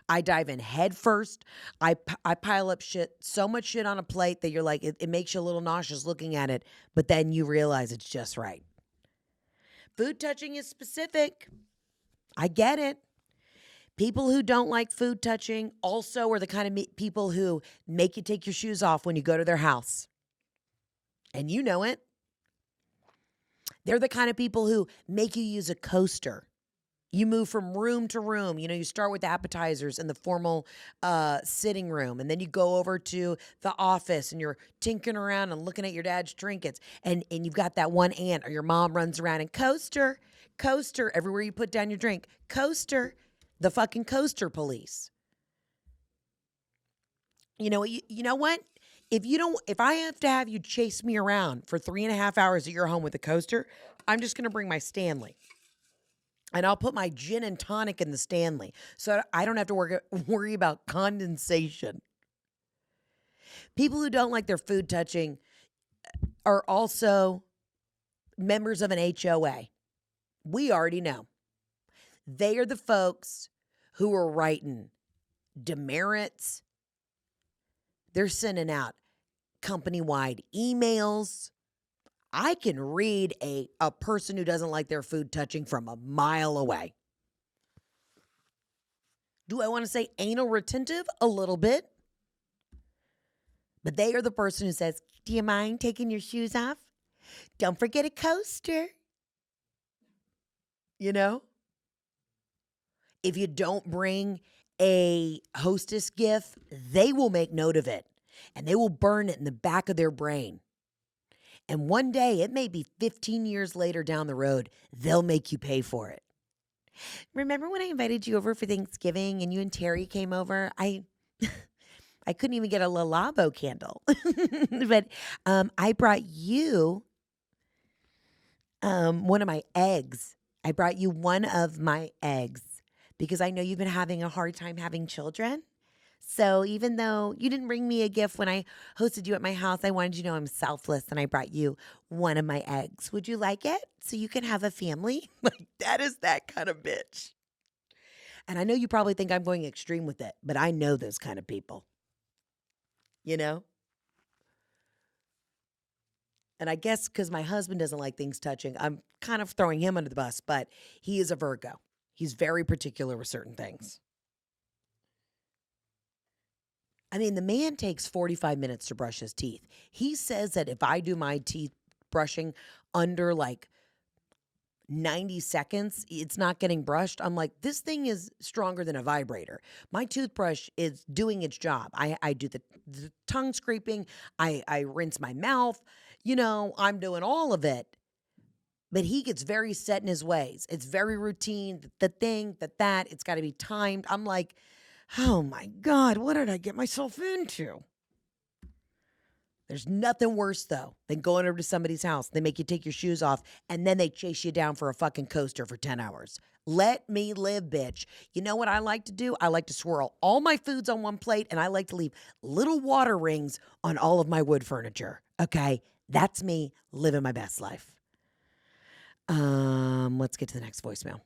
I dive in head first. I pile up shit, so much shit on a plate that you're like, it makes you a little nauseous looking at it, but then you realize it's just right. Food touching is specific. I get it. People who don't like food touching also are the kind of people who make you take your shoes off when you go to their house. And you know it. They're the kind of people who make you use a coaster. You move from room to room. You start with appetizers in the formal sitting room, and then you go over to the office, and you're tinkering around and looking at your dad's trinkets, and you've got that one aunt or your mom runs around and coaster, everywhere you put down your drink, coaster, the fucking coaster police. You know what? If I have to have you chase me around for 3.5 hours at your home with a coaster, I'm just going to bring my Stanley. And I'll put my gin and tonic in the Stanley so I don't have to worry about condensation. People who don't like their food touching are also members of an HOA. We already know. They are the folks who are writing demerits. They're sending out company-wide emails. I can read a person who doesn't like their food touching from a mile away. Do I want to say anal retentive? A little bit. But they are the person who says, do you mind taking your shoes off? Don't forget a coaster. If you don't bring a hostess gift, they will make note of it. And they will burn it in the back of their brain. And one day, it may be 15 years later down the road, they'll make you pay for it. Remember when I invited you over for Thanksgiving and you and Terry came over? I couldn't even get a Le Labo candle. But I brought you one of my eggs. I brought you one of my eggs because I know you've been having a hard time having children. So even though you didn't bring me a gift when I hosted you at my house, I wanted you to know I'm selfless and I brought you one of my eggs. Would you like it so you can have a family? Like, that is that kind of bitch. And I know you probably think I'm going extreme with it, but I know those kind of people. And I guess because my husband doesn't like things touching, I'm kind of throwing him under the bus, but he is a Virgo. He's very particular with certain things. I mean, the man takes 45 minutes to brush his teeth. He says that if I do my teeth brushing under like 90 seconds, it's not getting brushed. I'm like, this thing is stronger than a vibrator. My toothbrush is doing its job. I do the tongue scraping. I rinse my mouth. I'm doing all of it. But he gets very set in his ways. It's very routine. The thing, that, it's got to be timed. I'm like, oh my God, what did I get myself into? There's nothing worse, though, than going over to somebody's house. They make you take your shoes off, and then they chase you down for a fucking coaster for 10 hours. Let me live, bitch. You know what I like to do? I like to swirl all my foods on one plate, and I like to leave little water rings on all of my wood furniture. Okay? That's me living my best life. Let's get to the next voicemail.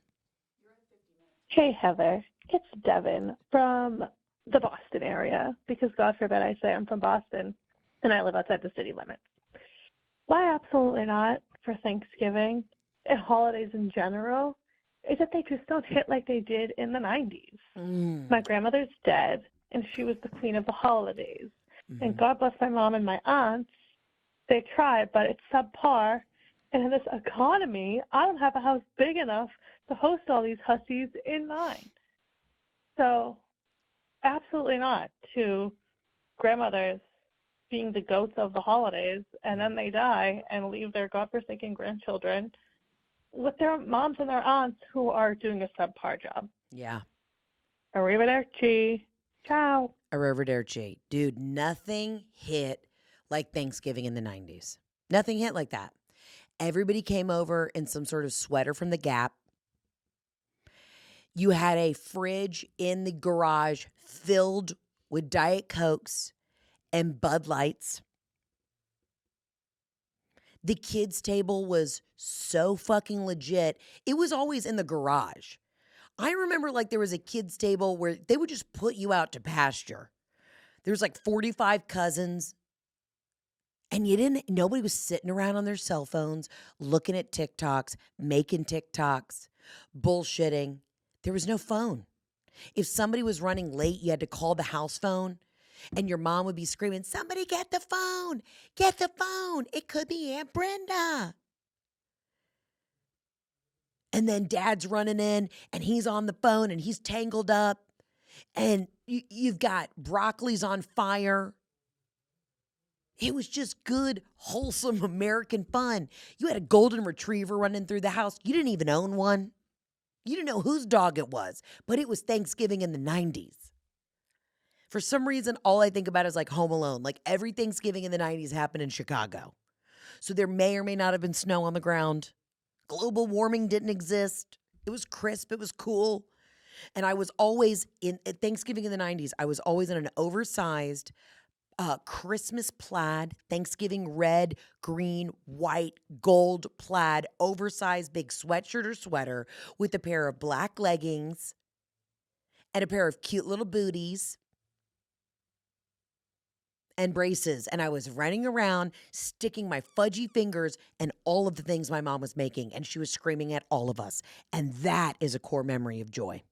Hey, Heather. It's Devin from the Boston area, because God forbid I say I'm from Boston and I live outside the city limits. Why absolutely not for Thanksgiving and holidays in general is that they just don't hit like they did in the 90s. My grandmother's dead, and she was the queen of the holidays. And God bless my mom and my aunts. They tried, but it's subpar. And in this economy, I don't have a house big enough to host all these hussies in mine. So absolutely not to grandmothers being the goats of the holidays, and then they die and leave their godforsaken grandchildren with their moms and their aunts who are doing a subpar job. Yeah. Arrivederci. Ciao. Arrivederci. Dude, nothing hit like Thanksgiving in the 90s. Nothing hit like that. Everybody came over in some sort of sweater from the Gap. You had a fridge in the garage filled with Diet Cokes and Bud Lights. The kids' table was so fucking legit. It was always in the garage. I remember like there was a kids' table where they would just put you out to pasture. There was like 45 cousins. And nobody was sitting around on their cell phones, looking at TikToks, making TikToks, bullshitting. There was no phone. If somebody was running late, you had to call the house phone, and your mom would be screaming, somebody get the phone, get the phone. It could be Aunt Brenda. And then dad's running in, and he's on the phone, and he's tangled up, and you've got broccolis on fire. It was just good, wholesome American fun. You had a golden retriever running through the house. You didn't even own one. You didn't know whose dog it was, but it was Thanksgiving in the 90s. For some reason, all I think about is like Home Alone. Like every Thanksgiving in the 90s happened in Chicago. So there may or may not have been snow on the ground. Global warming didn't exist. It was crisp. It was cool. And I was always at Thanksgiving in the 90s, I was always in an oversized Christmas plaid, Thanksgiving red, green, white, gold plaid, oversized big sweatshirt or sweater with a pair of black leggings and a pair of cute little booties and braces. And I was running around, sticking my fudgy fingers in all of the things my mom was making. And she was screaming at all of us. And that is a core memory of joy.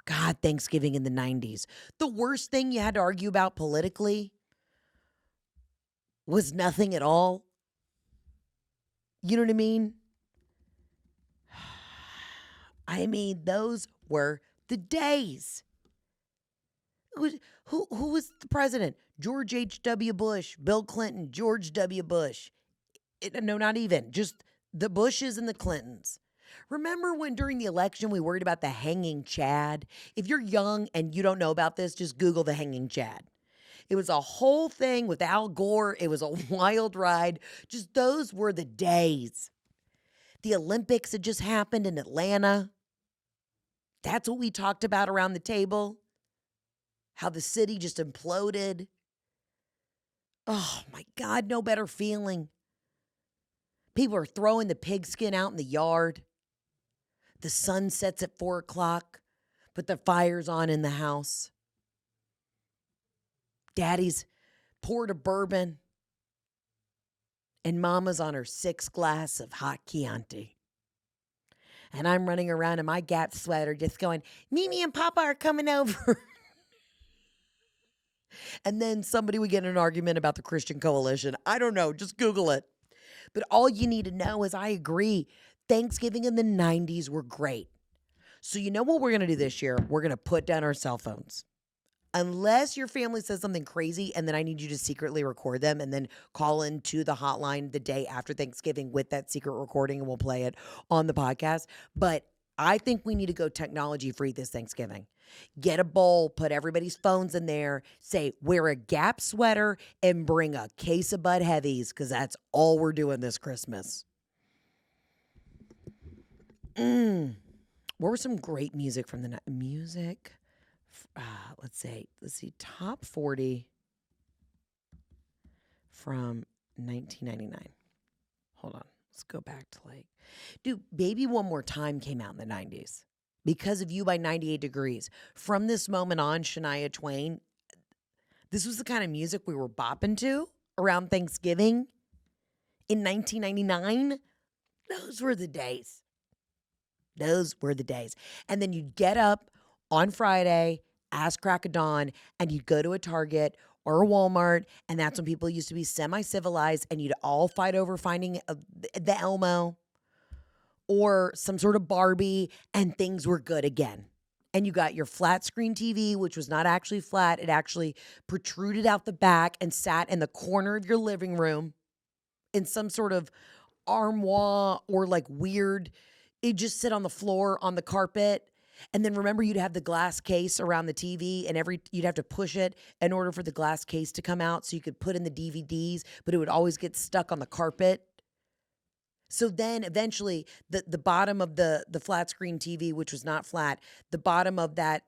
God, Thanksgiving in the 90s. The worst thing you had to argue about politically was nothing at all. You know what I mean? I mean, those were the days. Who was the president? George H.W. Bush, Bill Clinton, George W. Bush. No, not even. Just the Bushes and the Clintons. Remember when during the election we worried about the hanging Chad? If you're young and you don't know about this, just Google the hanging Chad. It was a whole thing with Al Gore. It was a wild ride. Just those were the days. The Olympics had just happened in Atlanta. That's what we talked about around the table. How the city just imploded. Oh my God, no better feeling. People are throwing the pigskin out in the yard. The sun sets at 4 o'clock, but the fire's on in the house. Daddy's poured a bourbon, and Mama's on her 6th glass of hot Chianti. And I'm running around in my Gap sweater just going, Mimi and Papa are coming over. And then somebody would get in an argument about the Christian Coalition. I don't know, just Google it. But all you need to know is I agree. Thanksgiving in the 90s were great. So you know what we're going to do this year? We're going to put down our cell phones. Unless your family says something crazy and then I need you to secretly record them and then call into the hotline the day after Thanksgiving with that secret recording and we'll play it on the podcast. But I think we need to go technology free this Thanksgiving. Get a bowl, put everybody's phones in there, say, wear a Gap sweater and bring a case of Bud Heavies because that's all we're doing this Christmas. What were some great music from the night? Music? Let's see, top 40 from 1999. Hold on, let's go back to dude, Baby One More Time came out in the 90s. Because of You by 98 Degrees. From this moment on, Shania Twain, this was the kind of music we were bopping to around Thanksgiving in 1999. Those were the days. Those were the days. And then you'd get up on Friday, ass crack of dawn, and you'd go to a Target or a Walmart, and that's when people used to be semi-civilized, and you'd all fight over finding the Elmo or some sort of Barbie, and things were good again. And you got your flat screen TV, which was not actually flat. It actually protruded out the back and sat in the corner of your living room in some sort of armoire or weird, it'd just sit on the floor on the carpet. And then remember, you'd have the glass case around the TV, and you'd have to push it in order for the glass case to come out so you could put in the DVDs, but it would always get stuck on the carpet. So then eventually the bottom of the flat screen TV, which was not flat, the bottom of that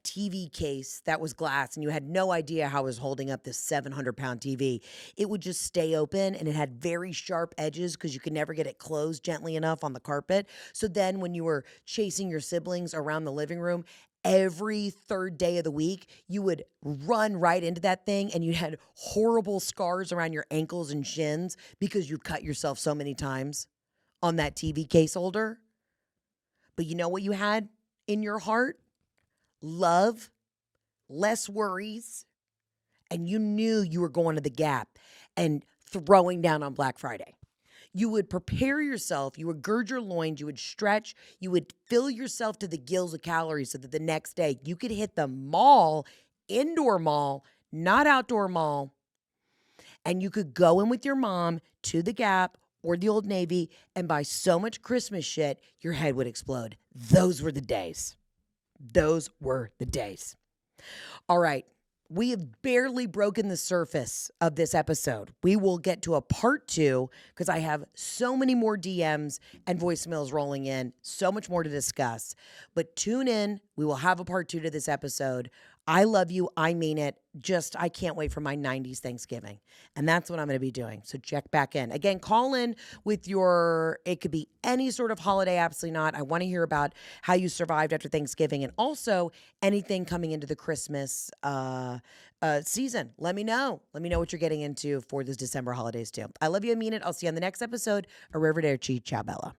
TV case that was glass, and you had no idea how it was holding up this 700-pound TV, it would just stay open, and it had very sharp edges because you could never get it closed gently enough on the carpet. So then when you were chasing your siblings around the living room, every third day of the week, you would run right into that thing, and you had horrible scars around your ankles and shins because you cut yourself so many times on that TV case holder. But you know what you had in your heart? Love, less worries, and you knew you were going to the Gap and throwing down on Black Friday. You would prepare yourself, you would gird your loins, you would stretch, you would fill yourself to the gills of calories so that the next day you could hit the mall, indoor mall, not outdoor mall, and you could go in with your mom to the Gap or the Old Navy and buy so much Christmas shit, your head would explode. Those were the days. Those were the days. All right. We have barely broken the surface of this episode. We will get to a part 2 because I have so many more DMs and voicemails rolling in, so much more to discuss. But tune in. We will have a part 2 to this episode. I love you. I mean it. I can't wait for my 90s Thanksgiving. And that's what I'm going to be doing. So check back in. Again, call in with it could be any sort of holiday, absolutely not. I want to hear about how you survived after Thanksgiving and also anything coming into the Christmas season. Let me know. Let me know what you're getting into for this December holidays too. I love you. I mean it. I'll see you on the next episode. Arrivederci. Ciao, Bella.